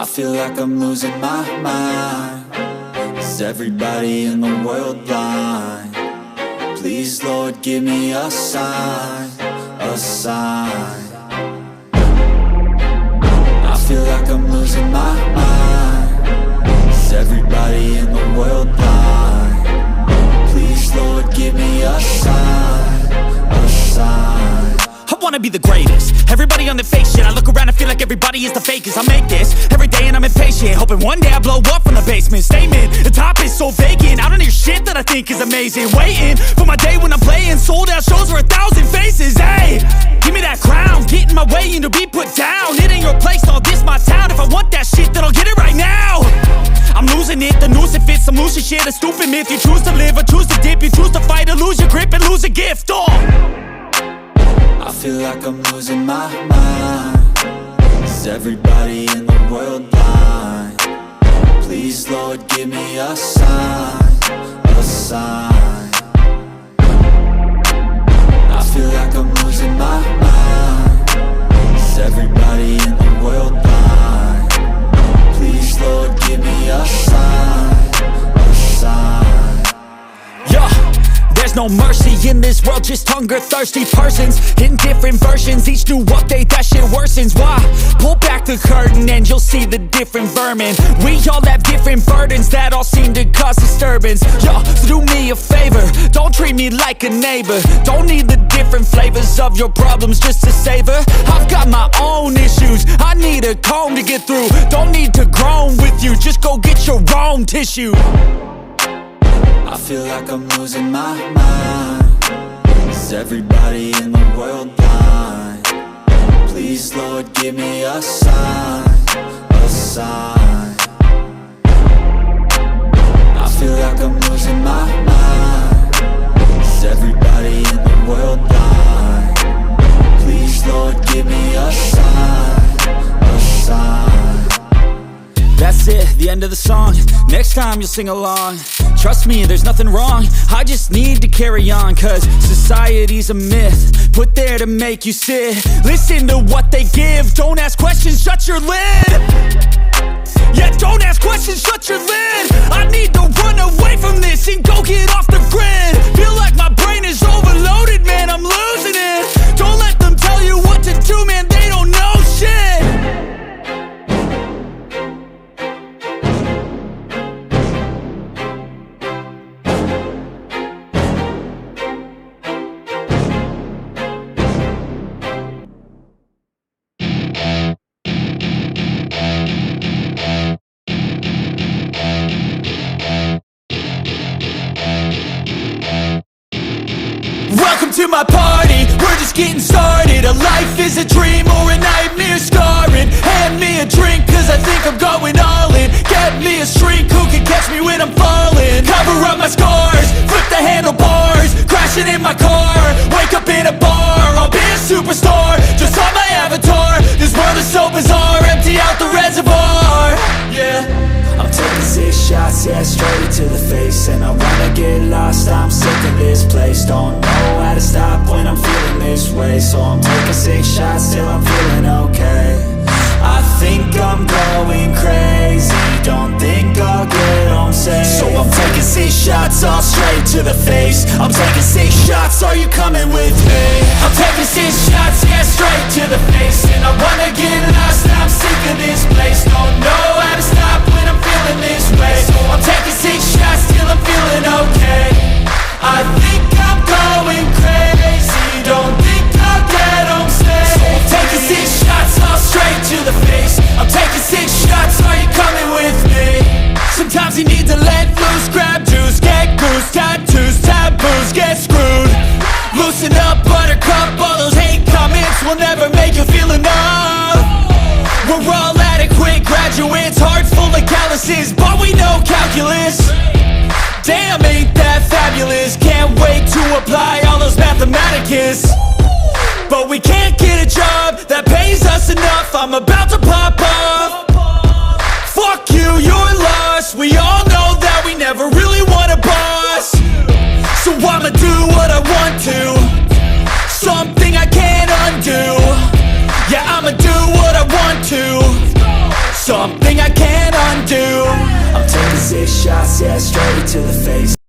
I feel like I'm losing my mind. Is everybody in the world blind? Please, Lord, give me a sign, a sign. I feel like I'm losing my mind. Is everybody in the world blind? Please, Lord, give me a sign, a sign. I wanna be the greatest. Everybody on the fake shit. I look around and feel like everybody is the fakest. I make this every day and I'm impatient, hoping one day I blow up from the basement. Statement, the top is so vacant. I don't hear shit that I think is amazing. Waiting for my day when I'm playing sold out shows for 1,000 faces. Hey, give me that crown, get in my way and to be put down. It ain't your place, no, this my town. If I want that shit, then I'll get it right now. I'm losing it, the noose it fits. I'm losing shit, a stupid myth. You choose to live or choose to dip. You choose to fight or lose your grip and lose a gift. I feel like I'm losing my mind. Is everybody in the world blind? Please, Lord, give me a sign, a sign. I feel like I'm losing my mind. Is everybody in the world blind? Please, Lord, give me a sign, a sign. Yeah. There's no mercy in this world, just hunger-thirsty persons in different versions. Each new update, that shit worsens. Why? Pull back the curtain and you'll see the different vermin. We all have different burdens that all seem to cause disturbance. Yo, so do me a favor, don't treat me like a neighbor. Don't need the different flavors of your problems just to savor. I've got my own issues, I need a comb to get through. Don't need to groan with you, just go get your own tissue. I feel like I'm losing my mind. Is everybody in the world blind? Please, Lord, give me a sign, a sign. I feel like I'm losing my mind. Is everybody in the world blind? Please, Lord, give me a sign, a sign. That's it, the end of the song. Next time you'll sing along. Trust me, there's nothing wrong. I just need to carry on, cause society's a myth put there to make you sit. Listen to what they give. Don't ask questions, shut your lid. Yeah, don't ask questions, shut your lid. I need to run away from this and go get off the grid. Feel like my brain is overloaded, man, I'm losing it. Don't let them tell you what to do, man, they don't know shit. Welcome to my party, we're just getting started. A life is a dream or a nightmare scarring. Hand me a drink cause I think I'm going all in. Get me a shrink who can catch me when I'm falling. Cover up my scars, flip the handlebars. Crashing in my car, wake up in a bar. I'll be a superstar, just on my avatar. This world is so bizarre, empty out the reservoir. Yeah, I'm taking 6 shots, yeah, straight to the face. And I wanna get lost, I'm sick of this place. Don't know how to stop when I'm feeling this way. So I'm taking 6 shots till I'm feeling okay. I think I'm going crazy, don't think I'll get home safe. So I'm taking 6 shots, all straight to the face. I'm taking 6 shots, are you coming with me? I'm taking 6 shots, yeah, straight to the face. And I wanna get lost, I'm sick of this place. Don't know how to stop when I'm feeling this way. So I'm taking 6 shots till I'm feeling okay. I think I'm going crazy, don't think I'll get home safe. So I'm taking 6 shots, all straight to the face. I'm taking 6 shots, are you coming with me? Sometimes you need to let loose, grab juice, get goose, tattoos, taboos, get screwed. Loosen up, buttercup, all those hate comments will never make you feel enough. We're all adequate graduates, heart full of calluses, but we know calculus. Damn, ain't that fabulous? Can't wait to apply all those mathematicus. But we can't get a job that pays us enough. I'm about to pop off. Fuck you, you're lost. We all know that we never really want a boss. So I'ma do what I want to, something I can't undo. Yeah, I'ma do what I want to, something I can't undo. I'm taking 6 shots, yeah, straight to the face.